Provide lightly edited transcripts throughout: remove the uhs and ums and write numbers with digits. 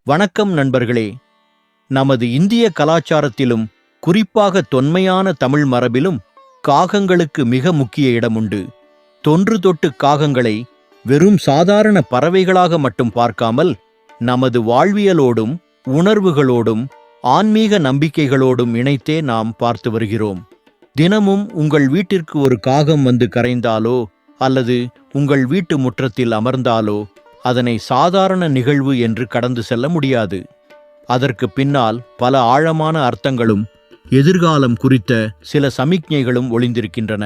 வணக்கம் நண்பர்களே. நமது இந்திய கலாச்சாரத்திலும் குறிப்பாக தொன்மையான தமிழ் மரபிலும் காகங்களுக்கு மிக முக்கிய இடம் உண்டு. தொன்று தொட்டு காகங்களை வெறும் சாதாரண பறவைகளாக மட்டும் பார்க்காமல் நமது வாழ்வியலோடும் உணர்வுகளோடும் ஆன்மீக நம்பிக்கைகளோடும் இணைத்தே நாம் பார்த்து வருகிறோம். தினமும் உங்கள் வீட்டிற்கு ஒரு காகம் வந்து கரைந்தாலோ அல்லது உங்கள் வீட்டு முற்றத்தில் அமர்ந்தாலோ அதனை சாதாரண நிகழ்வு என்று கடந்து செல்ல முடியாது. அதற்கு பின்னால் பல ஆழமான அர்த்தங்களும் எதிர்காலம் குறித்த சில சமிக்ஞைகளும் ஒளிந்திருக்கின்றன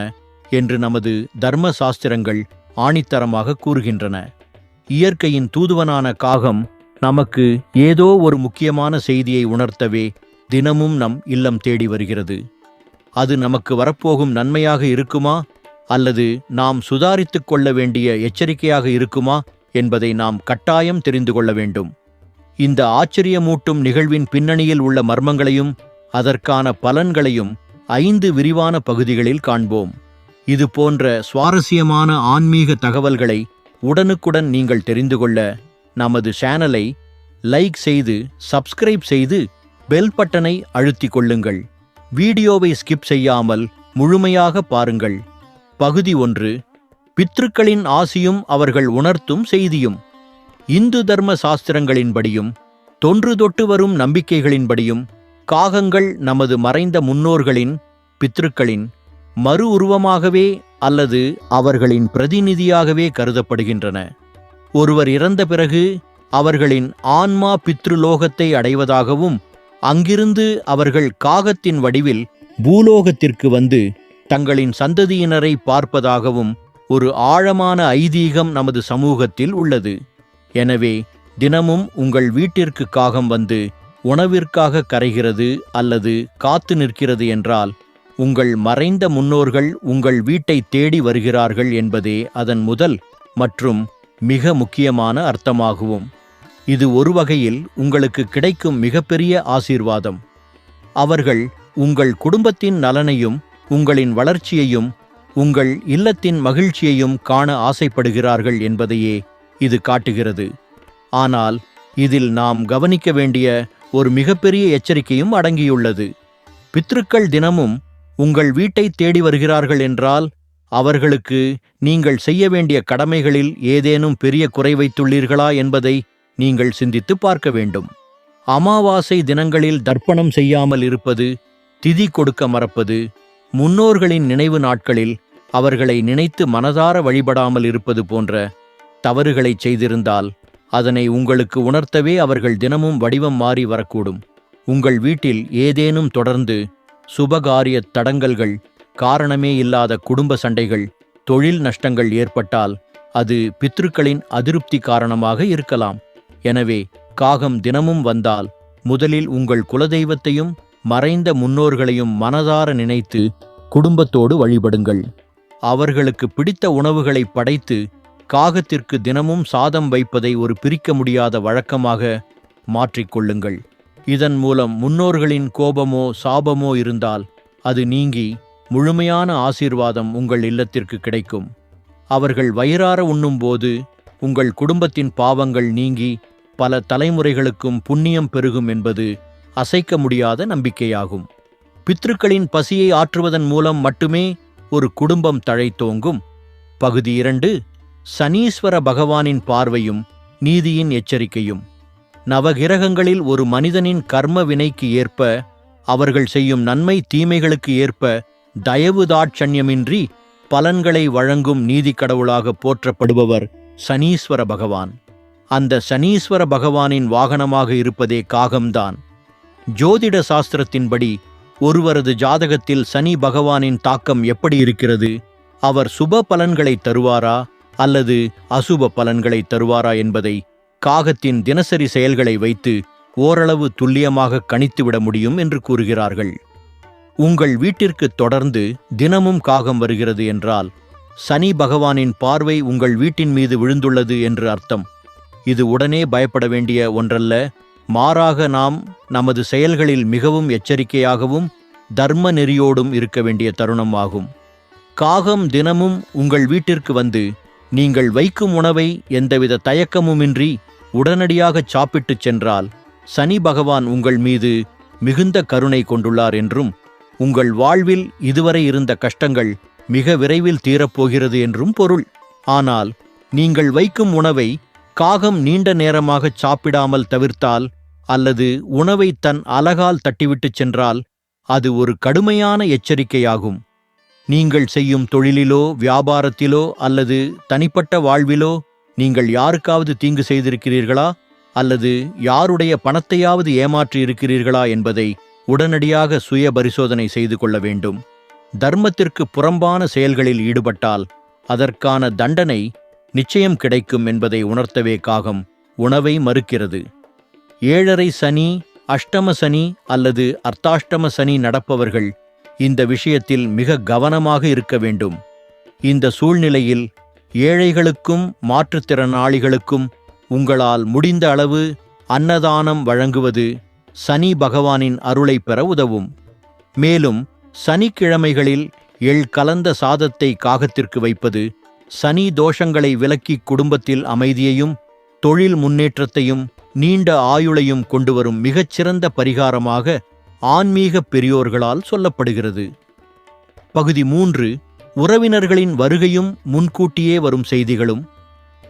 என்று நமது தர்ம சாஸ்திரங்கள் ஆணித்தரமாக கூறுகின்றன. இயற்கையின் தூதுவனான காகம் நமக்கு ஏதோ ஒரு முக்கியமான செய்தியை உணர்த்தவே தினமும் நம் இல்லம் தேடி வருகிறது. அது நமக்கு வரப்போகும் நன்மையாக இருக்குமா அல்லது நாம் சுதாரித்துக் கொள்ள வேண்டிய எச்சரிக்கையாக இருக்குமா என்பதை நாம் கட்டாயம் தெரிந்து கொள்ள வேண்டும். இந்த ஆச்சரியமூட்டும் நிகழ்வின் பின்னணியில் உள்ள மர்மங்களையும் அதற்கான பலன்களையும் 5 விரிவான பகுதிகளில் காண்போம். இது போன்ற சுவாரஸ்யமான ஆன்மீக தகவல்களை உடனுக்குடன் நீங்கள் தெரிந்து கொள்ள நமது சேனலை லைக் செய்து சப்ஸ்கிரைப் செய்து பெல் பட்டனை அழுத்திக் கொள்ளுங்கள். வீடியோவை ஸ்கிப் செய்யாமல் முழுமையாக பாருங்கள். பகுதி 1. பித்ருக்களின் ஆசியும் அவர்கள் உணர்த்தும் செய்தியும். இந்து தர்ம சாஸ்திரங்களின்படியும் தொன்று தொட்டு வரும் நம்பிக்கைகளின்படியும் காகங்கள் நமது மறைந்த முன்னோர்களின் பித்ருக்களின் மறு உருவமாகவே அல்லது அவர்களின் பிரதிநிதியாகவே கருதப்படுகின்றன. ஒருவர் இறந்த பிறகு அவர்களின் ஆன்மா பித்ருலோகத்தை அடைவதாகவும் அங்கிருந்து அவர்கள் காகத்தின் வடிவில் பூலோகத்திற்கு வந்து தங்களின் சந்ததியினரை பார்ப்பதாகவும் ஒரு ஆழமான ஐதீகம் நமது சமூகத்தில் உள்ளது. எனவே தினமும் உங்கள் வீட்டிற்கு காகம் வந்து உணவிற்காக கரைகிறது அல்லது காத்து நிற்கிறது என்றால் உங்கள் மறைந்த முன்னோர்கள் உங்கள் வீட்டை தேடி வருகிறார்கள் என்பதே அதன் முதல் மற்றும் மிக முக்கியமான அர்த்தமாகும். இது ஒரு வகையில் உங்களுக்கு கிடைக்கும் மிகப்பெரிய ஆசீர்வாதம். அவர்கள் உங்கள் குடும்பத்தின் நலனையும் உங்களின் வளர்ச்சியையும் உங்கள் இல்லத்தின் மகிழ்ச்சியையும் காண ஆசைப்படுகிறார்கள் என்பதையே இது காட்டுகிறது. ஆனால் இதில் நாம் கவனிக்க வேண்டிய ஒரு மிகப்பெரிய எச்சரிக்கையும் அடங்கியுள்ளது. பித்ருக்கள் தினமும் உங்கள் வீட்டை தேடி வருகிறார்கள் என்றால் அவர்களுக்கு நீங்கள் செய்ய வேண்டிய கடமைகளில் ஏதேனும் பெரிய குறை வைத்துள்ளீர்களா என்பதை நீங்கள் சிந்தித்து பார்க்க வேண்டும். அமாவாசை தினங்களில் தர்ப்பணம் செய்யாமல் இருப்பது, திதி கொடுக்க மறப்பது, முன்னோர்களின் நினைவு நாட்களில் அவர்களை நினைத்து மனதார வழிபடாமல் இருப்பது போன்ற தவறுகளை செய்திருந்தால் அதனை உங்களுக்கு உணர்த்தவே அவர்கள் தினமும் வடிவம் மாறி வரக்கூடும். உங்கள் வீட்டில் ஏதேனும் தொடர்ந்து சுபகாரிய தடங்கல்கள், காரணமே இல்லாத குடும்ப சண்டைகள், தொழில் நஷ்டங்கள் ஏற்பட்டால் அது பித்ருக்களின் அதிருப்தி காரணமாக இருக்கலாம். எனவே காகம் தினமும் வந்தால் முதலில் உங்கள் குலதெய்வத்தையும் மறைந்த முன்னோர்களையும் மனதார நினைத்து குடும்பத்தோடு வழிபடுங்கள். அவர்களுக்கு பிடித்த உணவுகளை படைத்து காகத்திற்கு தினமும் சாதம் வைப்பதை ஒரு பிரிக்க முடியாத வழக்கமாக மாற்றிக்கொள்ளுங்கள். இதன் மூலம் முன்னோர்களின் கோபமோ சாபமோ இருந்தால் அது நீங்கி முழுமையான ஆசீர்வாதம் உங்கள் இல்லத்திற்கு கிடைக்கும். அவர்கள் வயிறார உண்ணும்போது உங்கள் குடும்பத்தின் பாவங்கள் நீங்கி பல தலைமுறைகளுக்கும் புண்ணியம் பெருகும் என்பது அசைக்க முடியாத நம்பிக்கையாகும். பித்ருக்களின் பசியை ஆற்றுவதன் மூலம் மட்டுமே ஒரு குடும்பம் தழைத்தோங்கும். பகுதி 2. சனீஸ்வர பகவானின் பார்வையும் நீதியின் எச்சரிக்கையும். நவகிரகங்களில் ஒரு மனிதனின் கர்ம வினைக்கு ஏற்ப அவர்கள் செய்யும் நன்மை தீமைகளுக்கு ஏற்ப தயவு தாட்சண்யமின்றி பலன்களை வழங்கும் நீதி கடவுளாக போற்றப்படுபவர் சனீஸ்வர பகவான். அந்த சனீஸ்வர பகவானின் வாகனமாக இருப்பதே காகம்தான். ஜோதிட சாஸ்திரத்தின்படி ஒருவரது ஜாதகத்தில் சனி பகவானின் தாக்கம் எப்படி இருக்கிறது, அவர் சுப பலன்களை தருவாரா அல்லது அசுப பலன்களை தருவாரா என்பதை காகத்தின் தினசரி செயல்களை வைத்து ஓரளவு துல்லியமாக கணித்துவிட முடியும் என்று கூறுகிறார்கள். உங்கள் வீட்டிற்கு தொடர்ந்து தினமும் காகம் வருகிறது என்றால் சனி பகவானின் பார்வை உங்கள் வீட்டின் மீது விழுந்துள்ளது என்று அர்த்தம். இது உடனே பயப்பட வேண்டிய ஒன்றல்ல. மாறாக நாம் நமது செயல்களில் மிகவும் எச்சரிக்கையாகவும் தர்ம நெறியோடும் இருக்க வேண்டிய தருணம் ஆகும். காகம் தினமும் உங்கள் வீட்டிற்கு வந்து நீங்கள் வைக்கும் உணவை எந்தவித தயக்கமுமின்றி உடனடியாக சாப்பிட்டுச் சென்றால் சனி பகவான் உங்கள் மீது மிகுந்த கருணை கொண்டுள்ளார் என்றும் உங்கள் வாழ்வில் இதுவரை இருந்த கஷ்டங்கள் மிக விரைவில் தீரப்போகிறது என்றும் பொருள். ஆனால் நீங்கள் வைக்கும் உணவை காகம் நீண்ட நேரமாக சாப்பிடாமல் தவிர்த்தால் அல்லது உணவை தன் அலகால் தட்டிவிட்டுச் சென்றால் அது ஒரு கடுமையான எச்சரிக்கையாகும். நீங்கள் செய்யும் தொழிலிலோ வியாபாரத்திலோ அல்லது தனிப்பட்ட வாழ்விலோ நீங்கள் யாருக்காவது தீங்கு செய்திருக்கிறீர்களா அல்லது யாருடைய பணத்தையாவது ஏமாற்றி இருக்கிறீர்களா என்பதை உடனடியாக சுய பரிசோதனை செய்து கொள்ள வேண்டும். தர்மத்திற்கு புறம்பான செயல்களில் ஈடுபட்டால் அதற்கான தண்டனை நிச்சயம் கிடைக்கும் என்பதை உணர்த்தவே காகம் உணவை மறுக்கிறது. 7.5 சனி, அஷ்டம சனி அல்லது அர்த்தாஷ்டம சனி நடப்பவர்கள் இந்த விஷயத்தில் மிக கவனமாக இருக்க வேண்டும். இந்த சூழ்நிலையில் ஏழைகளுக்கும் மாற்றுத்திறனாளிகளுக்கும் உங்களால் முடிந்த அளவு அன்னதானம் வழங்குவது சனி பகவானின் அருளை பெற உதவும். மேலும் சனிக்கிழமைகளில் எள் கலந்த சாதத்தை காகத்திற்கு வைப்பது சனி தோஷங்களை விலக்கி குடும்பத்தில் அமைதியையும் தொழில் முன்னேற்றத்தையும் நீண்ட ஆயுளையும் கொண்டுவரும் மிகச்சிறந்த பரிகாரமாக ஆன்மீக பெரியோர்களால் சொல்லப்படுகிறது. பகுதி 3. உறவினர்களின் வருகையும் முன்கூட்டியே வரும் செய்திகளும்.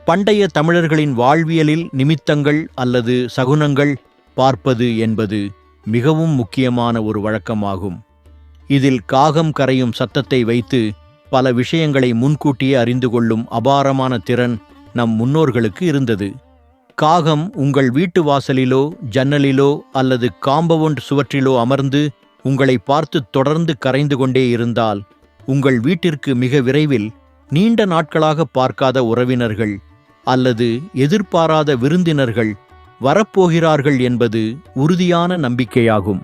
பண்டைய தமிழர்களின் வாழ்வியலில் நிமித்தங்கள் அல்லது சகுனங்கள் பார்ப்பது என்பது மிகவும் முக்கியமான ஒரு வழக்கமாகும். இதில் காகம் கரையும் சத்தத்தை வைத்து பல விஷயங்களை முன்கூட்டியே அறிந்து கொள்ளும் அபாரமான திறன் நம் முன்னோர்களுக்கு இருந்தது. காகம் உங்கள் வீட்டு வாசலிலோ ஜன்னலிலோ அல்லது காம்பவுண்ட் சுவற்றிலோ அமர்ந்து உங்களை பார்த்து தொடர்ந்து கரைந்து கொண்டே இருந்தால் உங்கள் வீட்டிற்கு மிக விரைவில் நீண்ட நாட்களாக பார்க்காத உறவினர்கள் அல்லது எதிர்பாராத விருந்தினர்கள் வரப்போகிறார்கள் என்பது உறுதியான நம்பிக்கையாகும்.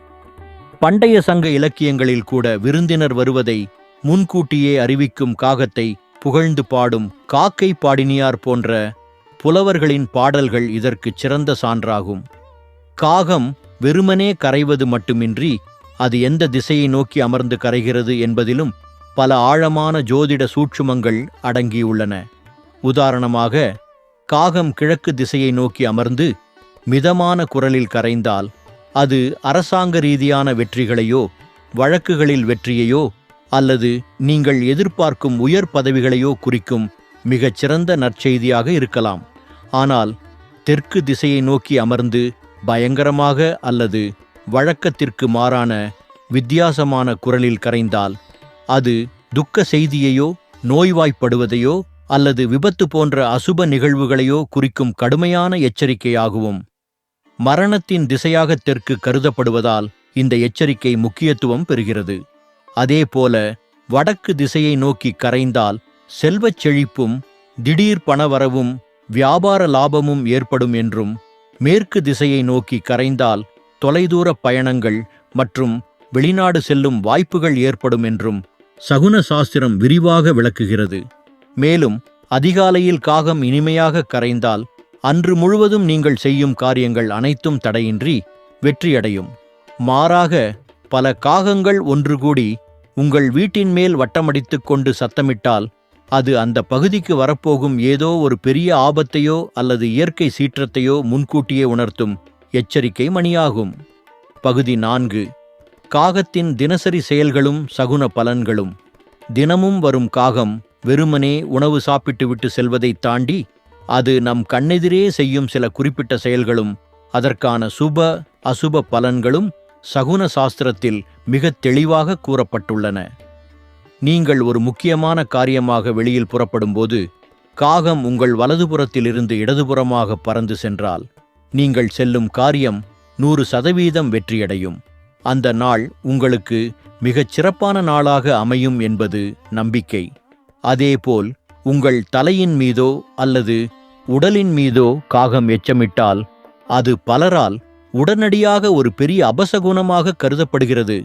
பண்டைய சங்க இலக்கியங்களில் கூட விருந்தினர் வருவதை முன்கூட்டியே அறிவிக்கும் காகத்தை புகழ்ந்து பாடும் காக்கை பாடினியார் போன்ற புலவர்களின் பாடல்கள் இதற்குச் சிறந்த சான்றாகும். காகம் வெறுமனே கரைவது மட்டுமின்றி அது எந்த திசையை நோக்கி அமர்ந்து கரைகிறது என்பதிலும் பல ஆழமான ஜோதிட சூட்சுமங்கள் அடங்கியுள்ளன. உதாரணமாக, காகம் கிழக்கு திசையை நோக்கி அமர்ந்து மிதமான குரலில் கரைந்தால் அது அரசாங்க ரீதியான வெற்றிகளையோ வழக்குகளில் வெற்றியையோ அல்லது நீங்கள் எதிர்பார்க்கும் உயர் பதவிகளையோ குறிக்கும் மிகச் சிறந்த நற்செய்தியாக இருக்கலாம். ஆனால் தெற்கு திசையை நோக்கி அமர்ந்து பயங்கரமாக அல்லது வழக்கத்திற்கு மாறான வித்தியாசமான குரலில் கரைந்தால் அது துக்க செய்தியையோ நோய்வாய்ப்படுவதையோ அல்லது விபத்து போன்ற அசுப நிகழ்வுகளையோ குறிக்கும் கடுமையான எச்சரிக்கையாகவும். மரணத்தின் திசையாக தெற்கு கருதப்படுவதால் இந்த எச்சரிக்கை முக்கியத்துவம் பெறுகிறது. அதேபோல வடக்கு திசையை நோக்கி கரைந்தால் செல்வச் செழிப்பும் திடீர் பணவரவும் வியாபார லாபமும் ஏற்படும் என்றும், மேற்கு திசையை நோக்கி கரைந்தால் தொலைதூர பயணங்கள் மற்றும் வெளிநாடு செல்லும் வாய்ப்புகள் ஏற்படும் என்றும் சகுன சாஸ்திரம் விரிவாக விளக்குகிறது. மேலும் அதிகாலையில் காகம் இனிமையாக கரைந்தால் அன்று முழுவதும் நீங்கள் செய்யும் காரியங்கள் அனைத்தும் தடையின்றி வெற்றியடையும். மாறாக பல காகங்கள் ஒன்று கூடி உங்கள் வீட்டின் மேல் வட்டமடித்துக் கொண்டு சத்தமிட்டால் அது அந்த பகுதிக்கு வரப்போகும் ஏதோ ஒரு பெரிய ஆபத்தையோ அல்லது இயற்கை சீற்றத்தையோ முன்கூட்டியே உணர்த்தும் எச்சரிக்கை மணியாகும். பகுதி 4. காகத்தின் தினசரி செயல்களும் சகுன பலன்களும். தினமும் வரும் காகம் வெறுமனே உணவு சாப்பிட்டுவிட்டு செல்வதைத் தாண்டி அது நம் கண்ணெதிரே செய்யும் சில குறிப்பிட்ட செயல்களும் அதற்கான சுப அசுப பலன்களும் சகுன சாஸ்திரத்தில் மிக தெளிவாக கூறப்பட்டுள்ளன. நீங்கள் ஒரு முக்கியமான காரியமாக வெளியில் புறப்படும்போது காகம் உங்கள் வலதுபுறத்திலிருந்து இடதுபுறமாக பறந்து சென்றால் நீங்கள் செல்லும் காரியம் 100% வெற்றியடையும். அந்த நாள் உங்களுக்கு மிகச் சிறப்பான நாளாக அமையும் என்பது நம்பிக்கை. அதேபோல் உங்கள் தலையின் மீதோ அல்லது உடலின் மீதோ காகம் எச்சமிட்டால் அது பலரால் உடனடியாக ஒரு பெரிய அபசகுனமாக கருதப்படுகிறது.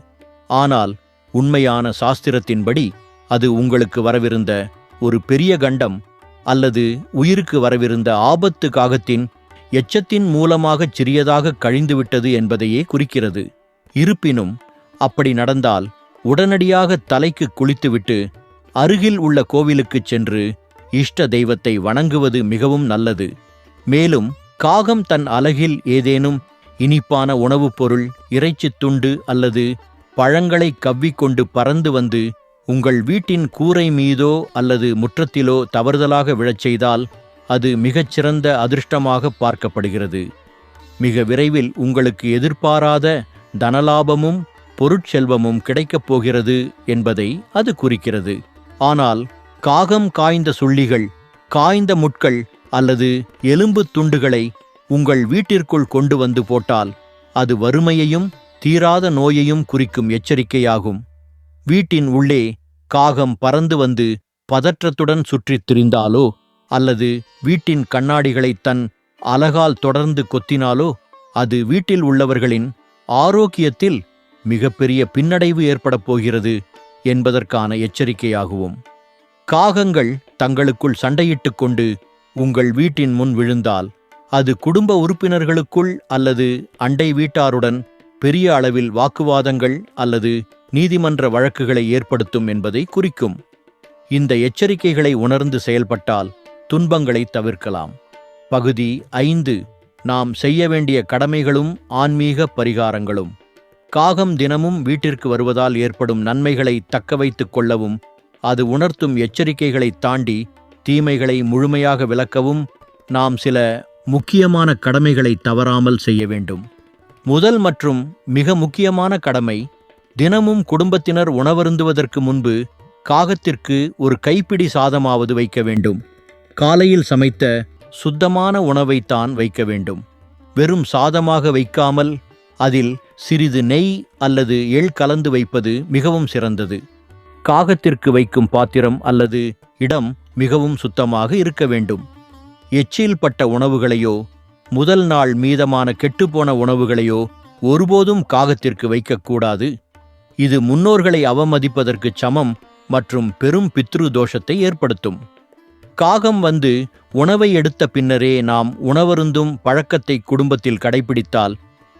ஆனால் உண்மையான சாஸ்திரத்தின்படி அது உங்களுக்கு வரவிருந்த ஒரு பெரிய கண்டம் அல்லது உயிருக்கு வரவிருந்த ஆபத்து காகத்தின் எச்சத்தின் மூலமாகச் சிறியதாக கழிந்துவிட்டது என்பதையே குறிக்கிறது. இருப்பினும் அப்படி நடந்தால் உடனடியாக தலைக்கு குளித்துவிட்டு அருகில் உள்ள கோவிலுக்குச் சென்று இஷ்ட தெய்வத்தை வணங்குவது மிகவும் நல்லது. மேலும் காகம் தன் அலகில் ஏதேனும் இனிப்பான உணவுப் பொருள், இறைச்சித் துண்டு அல்லது பழங்களை கவ்விக்கொண்டு பறந்து வந்து உங்கள் வீட்டின் கூரை மீதோ அல்லது முற்றத்திலோ தவறுதலாக விழச் செய்தால் அது மிகச்சிறந்த அதிர்ஷ்டமாக பார்க்கப்படுகிறது. மிக விரைவில் உங்களுக்கு எதிர்பாராத தனலாபமும் பொருட்செல்வமும் கிடைக்கப் போகிறது என்பதை அது குறிக்கிறது. ஆனால் காகம் காய்ந்த சுள்ளிகள், காய்ந்த முட்கள் அல்லது எலும்புத் துண்டுகளை உங்கள் வீட்டிற்குள் கொண்டு வந்து போட்டால் அது வறுமையையும் தீராத நோயையும் குறிக்கும் எச்சரிக்கையாகும். வீட்டின் உள்ளே காகம் பறந்து வந்து பதற்றத்துடன் சுற்றித் திரிந்தாலோ அல்லது வீட்டின் கண்ணாடிகளை தன் அலகால் தொடர்ந்து கொத்தினாலோ அது வீட்டில் உள்ளவர்களின் ஆரோக்கியத்தில் மிகப்பெரிய பின்னடைவு ஏற்படப் போகிறது என்பதற்கான எச்சரிக்கையாகவும். காகங்கள் தங்களுக்குள் சண்டையிட்டுக் கொண்டு உங்கள் வீட்டின் முன் விழுந்தால் அது குடும்ப உறுப்பினர்களுக்குள் அல்லது அண்டை வீட்டாருடன் பெரிய அளவில் வாக்குவாதங்கள் அல்லது நீதிமன்ற வழக்குகளை ஏற்படுத்தும் என்பதை குறிக்கும். இந்த எச்சரிக்கைகளை உணர்ந்து செயல்பட்டால் துன்பங்களை தவிர்க்கலாம். பகுதி 5. நாம் செய்ய வேண்டிய கடமைகளும் ஆன்மீக பரிகாரங்களும். காகம் தினமும் வீட்டிற்கு வருவதால் ஏற்படும் நன்மைகளை தக்க வைத்துக் கொள்ளவும் அது உணர்த்தும் எச்சரிக்கைகளை தாண்டி தீமைகளை முழுமையாக விளக்கவும் நாம் சில முக்கியமான கடமைகளை தவறாமல் செய்ய வேண்டும். முதல் மற்றும் மிக முக்கியமான கடமை, தினமும் குடும்பத்தினர் உணவருந்துவதற்கு முன்பு காகத்திற்கு ஒரு கைப்பிடி சாதமாவது வைக்க வேண்டும். காலையில் சமைத்த சுத்தமான உணவைத்தான் வைக்க வேண்டும். வெறும் சாதமாக வைக்காமல் அதில் சிறிது நெய் அல்லது எள் கலந்து வைப்பது மிகவும் சிறந்தது. காகத்திற்கு வைக்கும் பாத்திரம் அல்லது இடம் மிகவும் சுத்தமாக இருக்க வேண்டும். எச்சில் பட்ட உணவுகளையோ முதல் நாள் மீதமான கெட்டுப்போன உணவுகளையோ ஒருபோதும் காகத்திற்கு வைக்கக்கூடாது. இது முன்னோர்களை அவமதிப்பதற்கு சமம் மற்றும் பெரும் பித்ரு தோஷத்தை ஏற்படுத்தும். காகம் வந்து உணவை எடுத்த பின்னரே நாம் உணவருந்தும் பழக்கத்தை குடும்பத்தில் கடைபிடித்தால்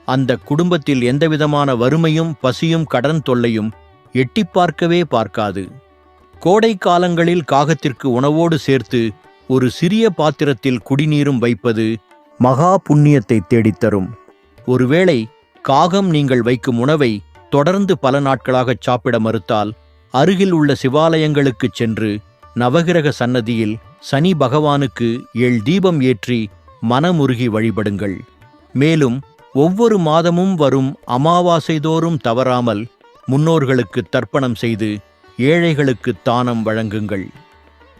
அந்த குடும்பத்தில் எந்தவிதமான வறுமையும் பசியும் கடன் தொல்லையும் எட்டி பார்க்கவே பார்க்காது. கோடை காலங்களில் காகத்திற்கு உணவோடு சேர்த்து ஒரு சிறிய பாத்திரத்தில் குடிநீரும் வைப்பது மகா புண்ணியத்தை தேடித்தரும். ஒருவேளை காகம் நீங்கள் வைக்கும் உணவை தொடர்ந்து பல நாட்களாக சாப்பிட மறுத்தால் அருகில் உள்ள சிவாலயங்களுக்குச் சென்று நவகிரக சன்னதியில் சனி பகவானுக்கு 7 தீபம் ஏற்றி மனமுருகி வழிபடுங்கள். மேலும் ஒவ்வொரு மாதமும் வரும் அமாவாசை தோறும் தவறாமல் முன்னோர்களுக்கு தர்ப்பணம் செய்து ஏழைகளுக்கு தானம் வழங்குங்கள்.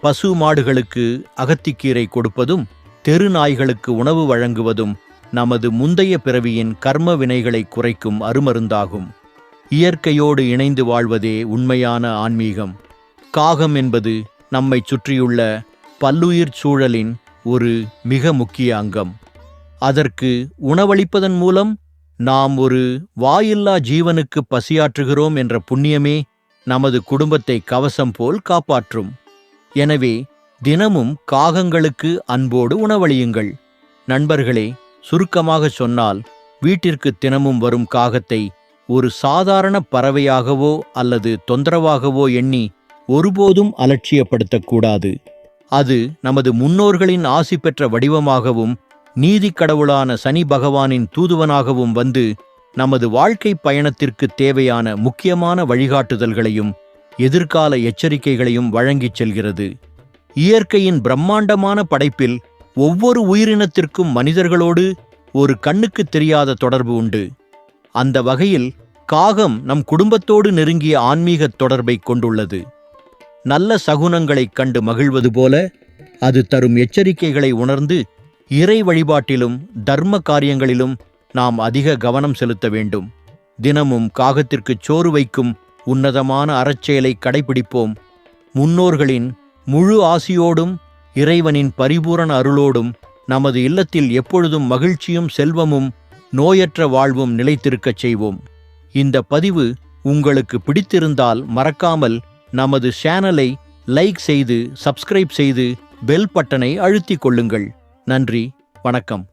பசு மாடுகளுக்கு அகத்திக்கீரை கொடுப்பதும் தெரு நாய்களுக்கு உணவு வழங்குவதும் நமது முந்தைய பிறவியின் கர்ம வினைகளை குறைக்கும் அருமருந்தாகும். இயற்கையோடு இணைந்து வாழ்வதே உண்மையான ஆன்மீகம். காகம் என்பது நம்மை சுற்றியுள்ள பல்லுயிர் சூழலின் ஒரு மிக முக்கிய அங்கம். அதற்கு உணவளிப்பதன் மூலம் நாம் ஒரு வாயில்லா ஜீவனுக்கு பசியாற்றுகிறோம் என்ற புண்ணியமே நமது குடும்பத்தை கவசம் போல் காப்பாற்றும். எனவே தினமும் காகங்களுக்கு அன்போடு உணவளியுங்கள். நண்பர்களே, சுருக்கமாக சொன்னால் வீட்டிற்கு தினமும் வரும் காகத்தை ஒரு சாதாரண பறவையாகவோ அல்லது தொந்தரவாகவோ எண்ணி ஒருபோதும் அலட்சியப்படுத்தக்கூடாது. அது நமது முன்னோர்களின் ஆசி பெற்ற வடிவமாகவும் நீதி கடவுளான சனி பகவானின் தூதுவனாகவும் வந்து நமது வாழ்க்கை பயணத்திற்கு தேவையான முக்கியமான வழிகாட்டுதல்களையும் எதிர்கால எச்சரிக்கைகளையும் வழங்கிச் செல்கிறது. இயற்கையின் பிரம்மாண்டமான படைப்பில் ஒவ்வொரு உயிரினத்திற்கும் மனிதர்களோடு ஒரு கண்ணுக்கு தெரியாத தொடர்பு உண்டு. அந்த வகையில் காகம் நம் குடும்பத்தோடு நெருங்கிய ஆன்மீக தொடர்பை கொண்டுள்ளது. நல்ல சகுனங்களைக் கண்டு மகிழ்வது போல அது தரும் எச்சரிக்கைகளை உணர்ந்து இறை வழிபாட்டிலும் தர்ம காரியங்களிலும் நாம் அதிக கவனம் செலுத்த வேண்டும். தினமும் காகத்திற்குச் சோறு வைக்கும் உன்னதமான அறச்செயலை கடைபிடிப்போம். முன்னோர்களின் முழு ஆசியோடும் இறைவனின் பரிபூரண அருளோடும் நமது இல்லத்தில் எப்பொழுதும் மகிழ்ச்சியும் செல்வமும் நோயற்ற வாழ்வும் நிலைத்திருக்கச் செய்வோம். இந்த பதிவு உங்களுக்கு பிடித்திருந்தால் மறக்காமல் நமது சேனலை லைக் செய்து சப்ஸ்கிரைப் செய்து பெல் பட்டனை அழுத்திக் கொள்ளுங்கள். நன்றி, வணக்கம்.